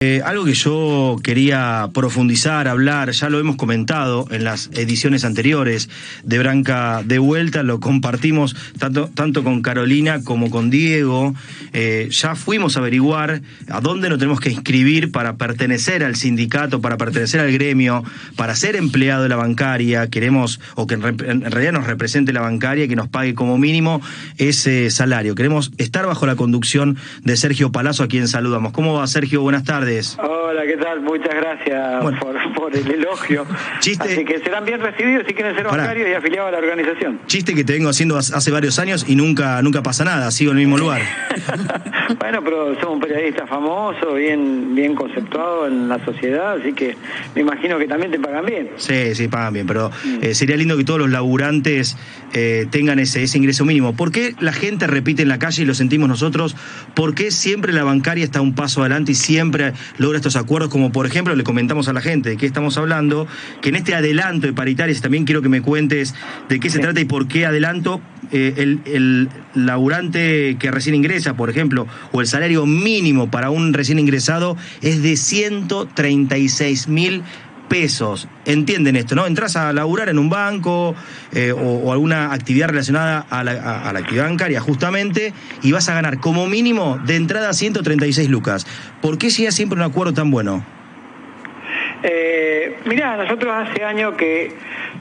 Algo que yo quería profundizar, hablar, ya lo hemos comentado en las ediciones anteriores de Branca de Vuelta, lo compartimos tanto con Carolina como con Diego. Ya fuimos a averiguar a dónde nos tenemos que inscribir para pertenecer al sindicato, para pertenecer al gremio, para ser empleado de la bancaria. Queremos, o que en realidad nos represente la bancaria, que nos pague como mínimo ese salario. Queremos estar bajo la conducción de Sergio Palazzo, a quien saludamos. ¿Cómo va, Sergio? Buenas tardes. Hola, ¿qué tal? Muchas gracias por el elogio. Así que serán bien recibidos si quieren ser bancarios y afiliados a la organización. Chiste que te vengo haciendo hace varios años y nunca pasa nada, sigo en el mismo lugar. Bueno, pero somos un periodista famoso, bien conceptuado en la sociedad, así que me imagino que también te pagan bien. Sí, pagan bien, pero sería lindo que todos los laburantes tengan ese ingreso mínimo. ¿Por qué la gente repite en la calle y lo sentimos nosotros? ¿Por qué siempre la bancaria está un paso adelante y siempre logra estos acuerdos? Como por ejemplo, le comentamos a la gente de qué estamos hablando, que en este adelanto de paritarias, también quiero que me cuentes de qué se trata y por qué adelanto. El laburante que recién ingresa, por ejemplo, o el salario mínimo para un recién ingresado es de 136.000 pesos. Entienden esto, ¿no? Entras a laburar en un banco o alguna actividad relacionada a la actividad bancaria justamente, y vas a ganar como mínimo de entrada 136 lucas. ¿Por qué llega siempre un acuerdo tan bueno? Mirá, nosotros hace años que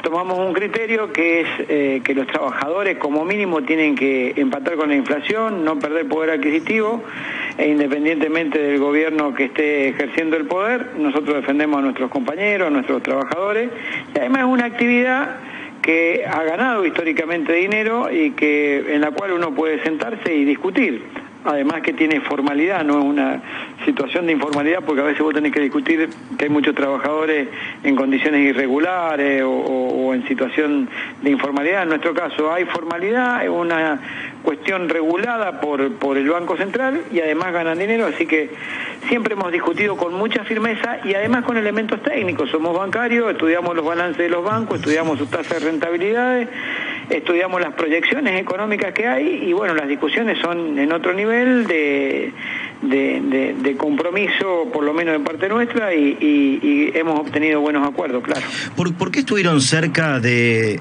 tomamos un criterio que es que los trabajadores como mínimo tienen que empatar con la inflación, no perder poder adquisitivo, e independientemente del gobierno que esté ejerciendo el poder, nosotros defendemos a nuestros compañeros, a nuestros trabajadores, y además es una actividad que ha ganado históricamente dinero y en la cual uno puede sentarse y discutir. Además que tiene formalidad, no es una situación de informalidad, porque a veces vos tenés que discutir que hay muchos trabajadores en condiciones irregulares o en situación de informalidad. En nuestro caso hay formalidad, es una cuestión regulada por el Banco Central y además ganan dinero, así que siempre hemos discutido con mucha firmeza y además con elementos técnicos. Somos bancarios, estudiamos los balances de los bancos, estudiamos sus tasas de rentabilidades, estudiamos las proyecciones económicas que hay y bueno, las discusiones son en otro nivel de compromiso, por lo menos de parte nuestra, y hemos obtenido buenos acuerdos, claro. ¿Por qué estuvieron cerca de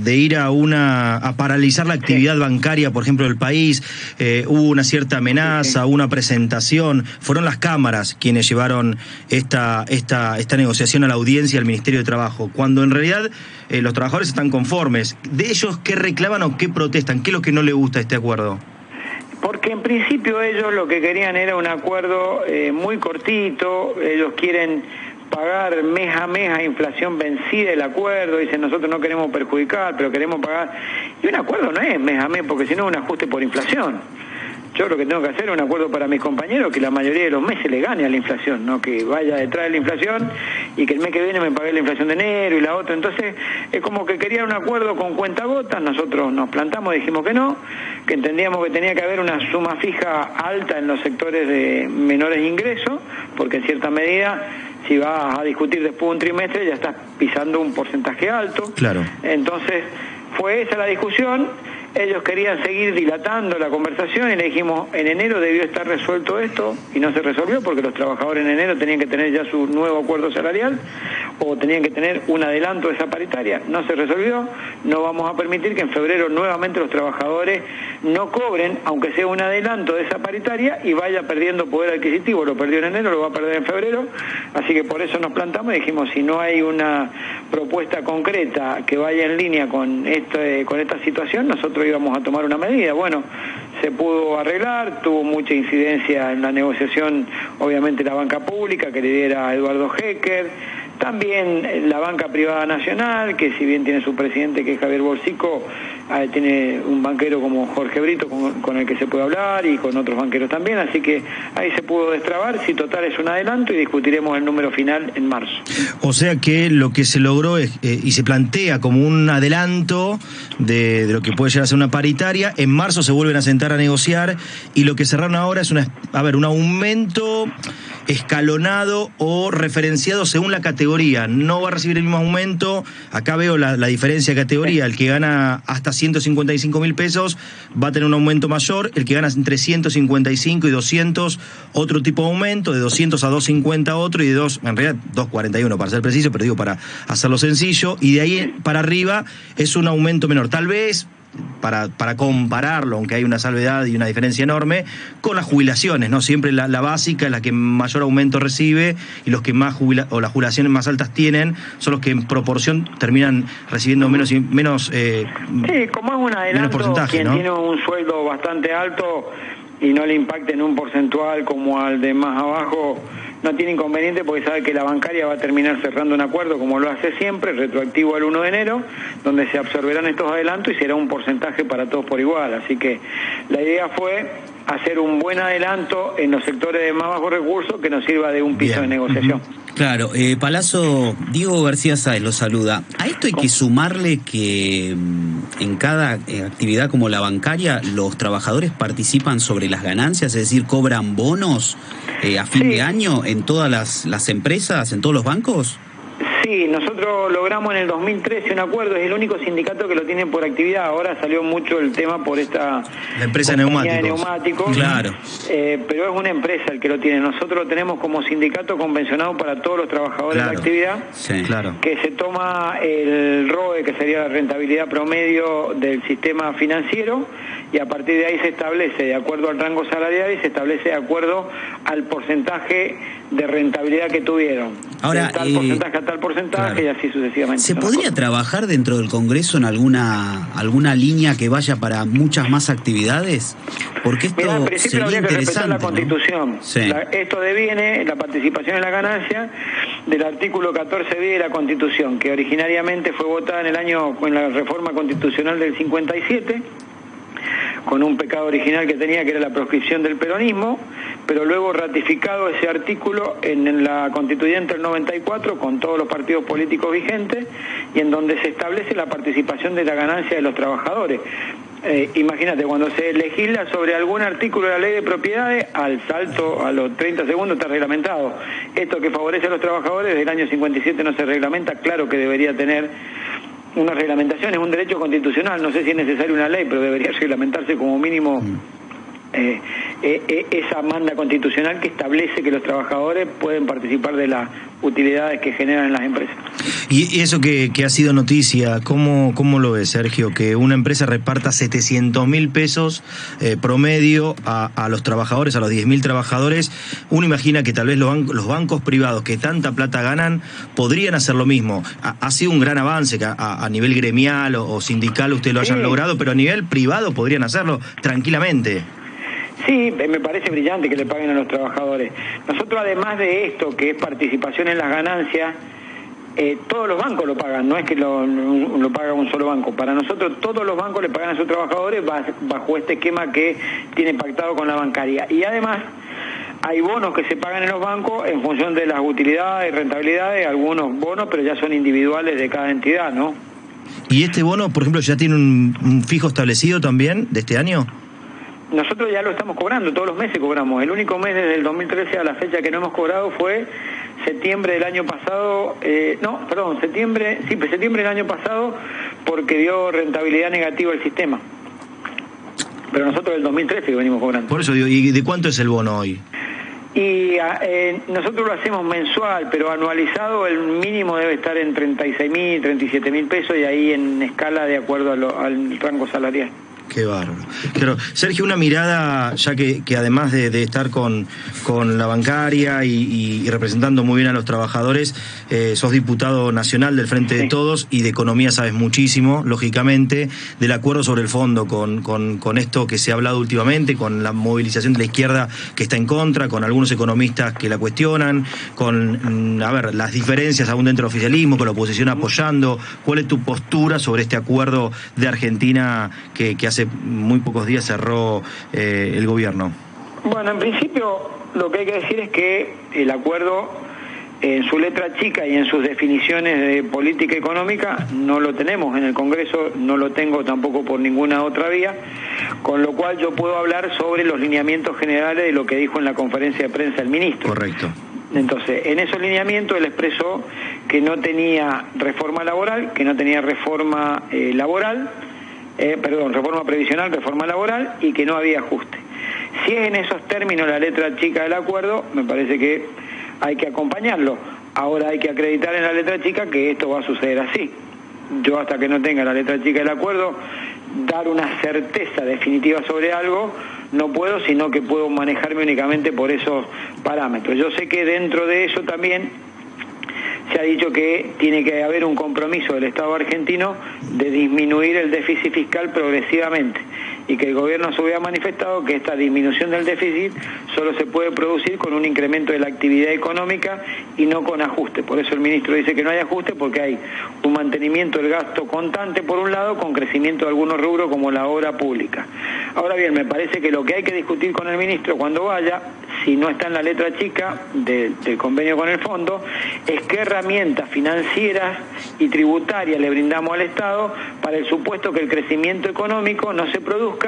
ir a paralizar la actividad bancaria, por ejemplo, del país? Hubo una cierta amenaza, una presentación. Fueron las cámaras quienes llevaron esta negociación a la audiencia al Ministerio de Trabajo, cuando en realidad los trabajadores están conformes. ¿De ellos qué reclaman o qué protestan? ¿Qué es lo que no les gusta de este acuerdo? Porque en principio ellos lo que querían era un acuerdo muy cortito. Ellos quieren pagar mes a mes a inflación vencida el acuerdo, dicen nosotros no queremos perjudicar, pero queremos pagar. Y un acuerdo no es mes a mes, porque si no es un ajuste por inflación. Yo lo que tengo que hacer es un acuerdo para mis compañeros que la mayoría de los meses le gane a la inflación, no que vaya detrás de la inflación y que el mes que viene me pague la inflación de enero y la otra. Entonces es como que querían un acuerdo con cuentagotas. Nosotros nos plantamos y dijimos que no, que entendíamos que tenía que haber una suma fija alta en los sectores de menores ingresos, porque en cierta medida si vas a discutir después de un trimestre ya estás pisando un porcentaje alto. Claro. Entonces fue esa la discusión. Ellos querían seguir dilatando la conversación y le dijimos, en enero debió estar resuelto esto y no se resolvió porque los trabajadores en enero tenían que tener ya su nuevo acuerdo salarial o tenían que tener un adelanto de esa paritaria. No se resolvió, no vamos a permitir que en febrero nuevamente los trabajadores no cobren, aunque sea un adelanto de esa paritaria, y vaya perdiendo poder adquisitivo. Lo perdió en enero, lo va a perder en febrero, así que por eso nos plantamos y dijimos, si no hay una propuesta concreta que vaya en línea con esta situación, nosotros íbamos a tomar una medida. Bueno, se pudo arreglar, tuvo mucha incidencia en la negociación, obviamente la banca pública que lidera Eduardo Hecker, también la banca privada nacional, que si bien tiene su presidente que es Javier Bolsico, tiene un banquero como Jorge Brito con el que se puede hablar y con otros banqueros también, así que ahí se pudo destrabar. Si total es un adelanto y discutiremos el número final en marzo. O sea que lo que se logró es, y se plantea como un adelanto de lo que puede llegar a ser una paritaria. En marzo se vuelven a sentar a negociar y lo que cerraron ahora es un aumento escalonado o referenciado según la categoría. No va a recibir el mismo aumento. Acá veo la diferencia de categoría. El que gana hasta 155.000 pesos va a tener un aumento mayor. El que gana entre 155 y 200, otro tipo de aumento. De 200 a 250 otro, y de en realidad 241 para ser preciso, pero digo para hacerlo sencillo. Y de ahí para arriba es un aumento menor. Tal vez para compararlo, aunque hay una salvedad y una diferencia enorme, con las jubilaciones, ¿no? Siempre la básica es la que mayor aumento recibe, y los que más o las jubilaciones más altas tienen son los que en proporción terminan recibiendo menos sí, como es un adelanto, quien, ¿no?, tiene un sueldo bastante alto y no le impacte en un porcentual como al de más abajo, no tiene inconveniente, porque sabe que la bancaria va a terminar cerrando un acuerdo, como lo hace siempre, retroactivo al 1 de enero, donde se absorberán estos adelantos y será un porcentaje para todos por igual. Así que la idea fue hacer un buen adelanto en los sectores de más bajos recursos que nos sirva de un piso de negociación. Claro, Palazzo, Diego García Sáez lo saluda. A esto hay que sumarle que en cada actividad como la bancaria, los trabajadores participan sobre las ganancias, es decir, cobran bonos a fin de año en todas las empresas, en todos los bancos. Sí, nosotros logramos en el 2013 un acuerdo, es el único sindicato que lo tiene por actividad. Ahora salió mucho el tema por esta la empresa de neumáticos. Claro. Pero es una empresa el que lo tiene. Nosotros lo tenemos como sindicato convencionado para todos los trabajadores de la actividad, que se toma el ROE, que sería la rentabilidad promedio del sistema financiero, y a partir de ahí se establece de acuerdo al rango salarial y se establece de acuerdo al porcentaje de rentabilidad que tuvieron. Ahora, de tal porcentaje a tal porcentaje, y así sucesivamente. ¿Se podría trabajar dentro del Congreso en alguna línea que vaya para muchas más actividades? Porque esto en principio habría que respetar la Constitución, ¿no? Sí. Esto deviene, la participación en la ganancia, del artículo 14b de la Constitución, que originariamente fue votada en la reforma constitucional del 57, con un pecado original que tenía, que era la proscripción del peronismo, pero luego ratificado ese artículo en la Constituyente del 94 con todos los partidos políticos vigentes, y en donde se establece la participación de la ganancia de los trabajadores. Imagínate, cuando se legisla sobre algún artículo de la ley de propiedades, al salto, a los 30 segundos está reglamentado. Esto que favorece a los trabajadores desde el año 57 no se reglamenta. Claro que debería tener una reglamentación, es un derecho constitucional, no sé si es necesaria una ley, pero debería reglamentarse como mínimo esa manda constitucional que establece que los trabajadores pueden participar de las utilidades que generan en las empresas. Y eso que ha sido noticia, ¿cómo lo ves, Sergio? Que una empresa reparta 700.000 pesos promedio a los trabajadores, a los 10.000 trabajadores. Uno imagina que tal vez los bancos privados que tanta plata ganan podrían hacer lo mismo. Ha sido un gran avance que a nivel gremial o sindical ustedes lo hayan logrado, pero a nivel privado podrían hacerlo tranquilamente. Sí, me parece brillante que le paguen a los trabajadores. Nosotros, además de esto, que es participación en las ganancias, todos los bancos lo pagan, no es que lo paga un solo banco. Para nosotros todos los bancos le pagan a sus trabajadores bajo este esquema que tiene pactado con la bancaria. Y además hay bonos que se pagan en los bancos en función de las utilidades y rentabilidades, algunos bonos, pero ya son individuales de cada entidad, ¿no? ¿Y este bono, por ejemplo, ya tiene un fijo establecido también de este año? Nosotros ya lo estamos cobrando, todos los meses cobramos. El único mes desde el 2013 a la fecha que no hemos cobrado fue septiembre del año pasado, septiembre del año pasado, porque dio rentabilidad negativa el sistema. Pero nosotros del 2013 que venimos cobrando. Por eso digo, ¿y de cuánto es el bono hoy? Y nosotros lo hacemos mensual, pero anualizado el mínimo debe estar en 36.000, 37.000 pesos, y ahí en escala de acuerdo al rango salarial. Qué bárbaro. Claro. Sergio, una mirada, ya que además de estar con la bancaria y representando muy bien a los trabajadores, sos diputado nacional del Frente de Todos, y de economía sabes muchísimo, lógicamente, del acuerdo sobre el fondo, con esto que se ha hablado últimamente, con la movilización de la izquierda que está en contra, con algunos economistas que la cuestionan, con las diferencias aún dentro del oficialismo, con la oposición apoyando. ¿Cuál es tu postura sobre este acuerdo de Argentina que hace muy pocos días cerró el gobierno? Bueno, en principio lo que hay que decir es que el acuerdo en su letra chica y en sus definiciones de política económica no lo tenemos en el Congreso, no lo tengo tampoco por ninguna otra vía, con lo cual yo puedo hablar sobre los lineamientos generales de lo que dijo en la conferencia de prensa el ministro. Correcto. Entonces, en esos lineamientos él expresó que no tenía reforma laboral, que no tenía reforma reforma previsional, reforma laboral, y que no había ajuste. Si es en esos términos la letra chica del acuerdo, me parece que hay que acompañarlo. Ahora hay que acreditar en la letra chica que esto va a suceder así. Yo, hasta que no tenga la letra chica del acuerdo, dar una certeza definitiva sobre algo no puedo, sino que puedo manejarme únicamente por esos parámetros. Yo sé que dentro de eso también se ha dicho que tiene que haber un compromiso del Estado argentino de disminuir el déficit fiscal progresivamente, y que el gobierno a su vez ha manifestado que esta disminución del déficit solo se puede producir con un incremento de la actividad económica y no con ajuste. Por eso el ministro dice que no hay ajuste, porque hay un mantenimiento del gasto constante por un lado, con crecimiento de algunos rubros como la obra pública. Ahora bien, me parece que lo que hay que discutir con el ministro cuando vaya, si no está en la letra chica del convenio con el fondo, es qué herramientas financieras y tributarias le brindamos al Estado para el supuesto que el crecimiento económico no se produzca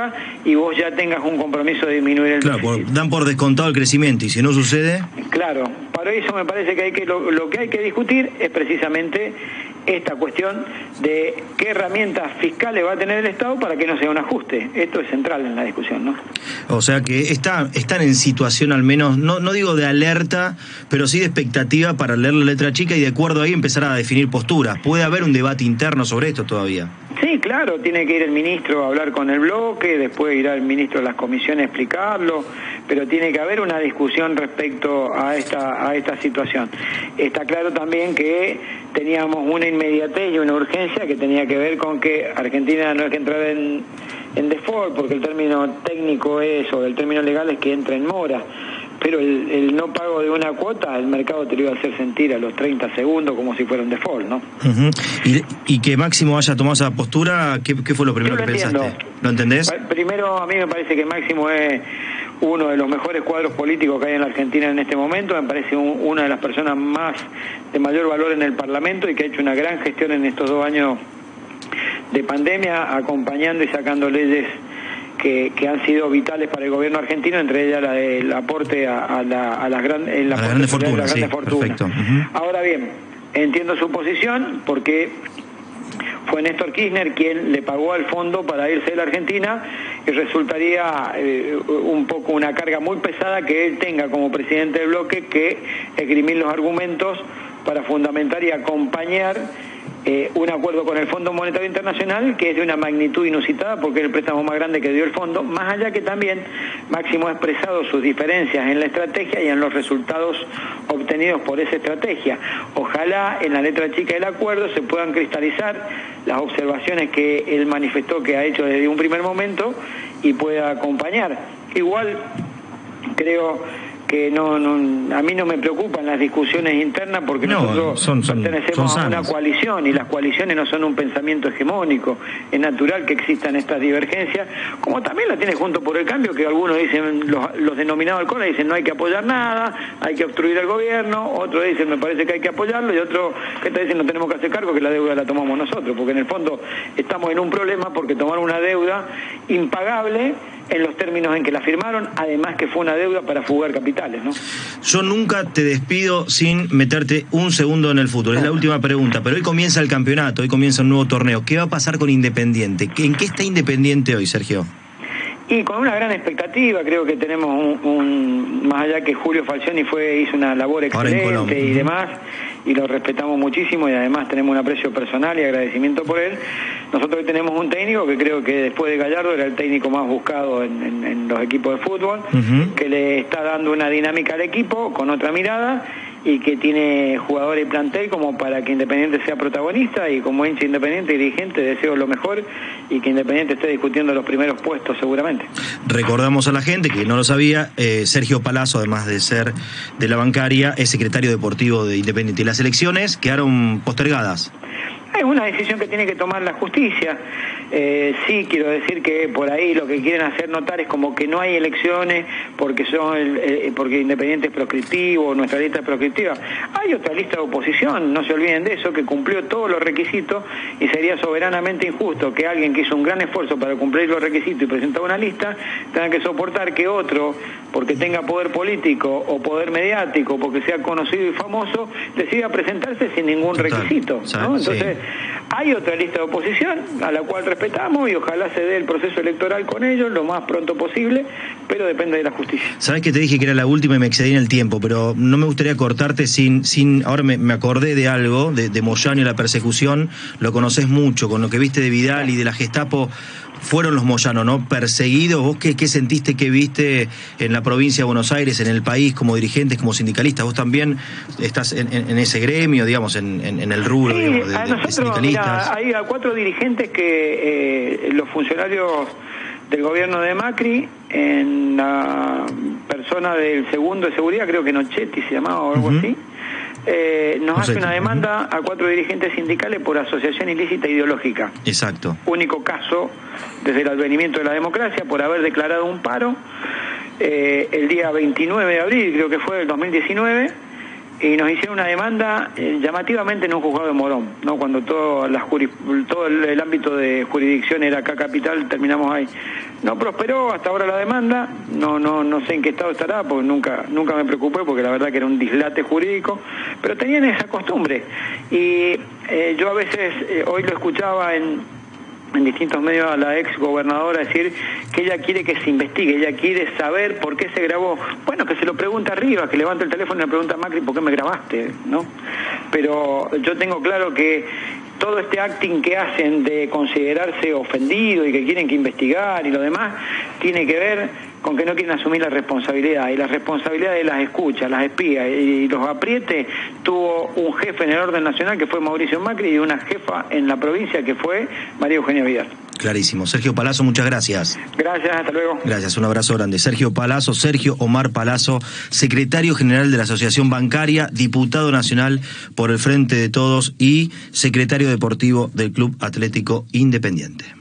y vos ya tengas un compromiso de disminuir el déficit. Dan por descontado el crecimiento, y si no sucede... Claro, para eso me parece que lo que hay que discutir es precisamente esta cuestión de qué herramientas fiscales va a tener el Estado para que no sea un ajuste. Esto es central en la discusión, ¿no? O sea que están en situación, al menos, no digo de alerta, pero sí de expectativa para leer la letra chica y de acuerdo ahí empezar a definir posturas. ¿Puede haber un debate interno sobre esto todavía? Sí, claro, tiene que ir el ministro a hablar con el bloque, después irá el ministro a las comisiones a explicarlo, pero tiene que haber una discusión respecto a esta situación. Está claro también que teníamos una inmediatez y una urgencia que tenía que ver con que Argentina no es que entrar en default, porque el término técnico es, o el término legal es que entre en mora. Pero el no pago de una cuota, el mercado te lo iba a hacer sentir a los 30 segundos como si fuera un default, ¿no? Uh-huh. Y que Máximo haya tomado esa postura, ¿qué fue lo primero que pensaste? ¿Lo entendés? Primero, a mí me parece que Máximo es uno de los mejores cuadros políticos que hay en la Argentina en este momento. Me parece una de las personas de mayor valor en el Parlamento y que ha hecho una gran gestión en estos 2 años de pandemia, acompañando y sacando leyes que han sido vitales para el gobierno argentino, entre ellas la del aporte a las grandes fortunas. Perfecto. Uh-huh. Ahora bien, entiendo su posición, porque fue Néstor Kirchner quien le pagó al fondo para irse de la Argentina, y resultaría un poco una carga muy pesada que él tenga como presidente del bloque que esgrimir los argumentos para fundamentar y acompañar un acuerdo con el Fondo Monetario Internacional que es de una magnitud inusitada, porque es el préstamo más grande que dio el fondo, más allá que también Máximo ha expresado sus diferencias en la estrategia y en los resultados obtenidos por esa estrategia. Ojalá en la letra chica del acuerdo se puedan cristalizar las observaciones que él manifestó que ha hecho desde un primer momento y pueda acompañar. Igual creo que a mí no me preocupan las discusiones internas, porque nosotros pertenecemos a una coalición, y las coaliciones no son un pensamiento hegemónico. Es natural que existan estas divergencias, como también la tiene Juntos por el Cambio, que algunos dicen, los denominados Alcora dicen no hay que apoyar nada, hay que obstruir al gobierno, otros dicen me parece que hay que apoyarlo, y otros que te dicen no tenemos que hacer cargo, que la deuda la tomamos nosotros, porque en el fondo estamos en un problema porque tomaron una deuda impagable en los términos en que la firmaron, además que fue una deuda para fugar capitales, ¿no? Yo nunca te despido sin meterte un segundo en el fútbol, es la última pregunta, pero hoy comienza el campeonato, hoy comienza un nuevo torneo. ¿Qué va a pasar con Independiente? ¿En qué está Independiente hoy, Sergio? Y con una gran expectativa, creo que tenemos más allá que Julio Falcioni hizo una labor excelente y demás, y lo respetamos muchísimo, y además tenemos un aprecio personal y agradecimiento por él. Nosotros hoy tenemos un técnico que creo que después de Gallardo era el técnico más buscado en los equipos de fútbol, uh-huh, que le está dando una dinámica al equipo con otra mirada, y que tiene jugadores y plantel como para que Independiente sea protagonista, y como hincha Independiente y dirigente deseo lo mejor y que Independiente esté discutiendo los primeros puestos seguramente. Recordamos a la gente que no lo sabía, Sergio Palazzo, además de ser de la bancaria, es secretario deportivo de Independiente, y las elecciones quedaron postergadas. Es una decisión que tiene que tomar la justicia. Sí, quiero decir que por ahí lo que quieren hacer notar es como que no hay elecciones porque porque Independiente es proscriptivo, nuestra lista es proscriptiva. Hay otra lista de oposición, no se olviden de eso, que cumplió todos los requisitos, y sería soberanamente injusto que alguien que hizo un gran esfuerzo para cumplir los requisitos y presentar una lista tenga que soportar que otro, porque tenga poder político o poder mediático, porque sea conocido y famoso, decida presentarse sin ningún requisito, ¿no? Entonces, hay otra lista de oposición a la cual respetamos y ojalá se dé el proceso electoral con ellos lo más pronto posible, pero depende de la justicia. Sabés que te dije que era la última y me excedí en el tiempo, pero no me gustaría cortarte sin ahora me acordé de algo, de Moyano y la persecución. Lo conocés mucho, con lo que viste de Vidal y de la Gestapo. Fueron los Moyano, ¿no? Perseguidos. ¿Vos qué sentiste, qué viste en la provincia de Buenos Aires, en el país, como dirigentes, como sindicalistas? Vos también estás en ese gremio, digamos, en el rubro, sí, digamos, de sindicalistas. Mirá, hay 4 dirigentes que los funcionarios del gobierno de Macri, en la persona del segundo de seguridad, creo que Nochetti se llamaba o algo así, nos hace una demanda a 4 dirigentes sindicales por asociación ilícita ideológica. Exacto. Único caso desde el advenimiento de la democracia, por haber declarado un paro el día 29 de abril, creo que fue del 2019, y nos hicieron una demanda llamativamente en un juzgado de Morón, ¿no? Cuando todo el ámbito de jurisdicción era acá capital, terminamos ahí. No prosperó hasta ahora la demanda, no sé en qué estado estará, porque nunca me preocupé, porque la verdad que era un dislate jurídico, pero tenían esa costumbre. Y yo a veces, hoy lo escuchaba en distintos medios a la ex gobernadora decir que ella quiere que se investigue, ella quiere saber por qué se grabó. Bueno, que se lo pregunta arriba, que levante el teléfono y le pregunta a Macri por qué me grabaste, ¿no? Pero yo tengo claro que todo este acting que hacen de considerarse ofendido y que quieren que investigar y lo demás, tiene que ver con que no quieren asumir la responsabilidad, y las responsabilidades las escucha, las espía y los apriete. Tuvo un jefe en el orden nacional que fue Mauricio Macri y una jefa en la provincia que fue María Eugenia Vidal. Clarísimo. Sergio Palazzo, muchas gracias. Gracias, hasta luego. Gracias, un abrazo grande. Sergio Palazzo, Sergio Omar Palazzo, secretario general de la Asociación Bancaria, diputado nacional por el Frente de Todos y secretario deportivo del Club Atlético Independiente.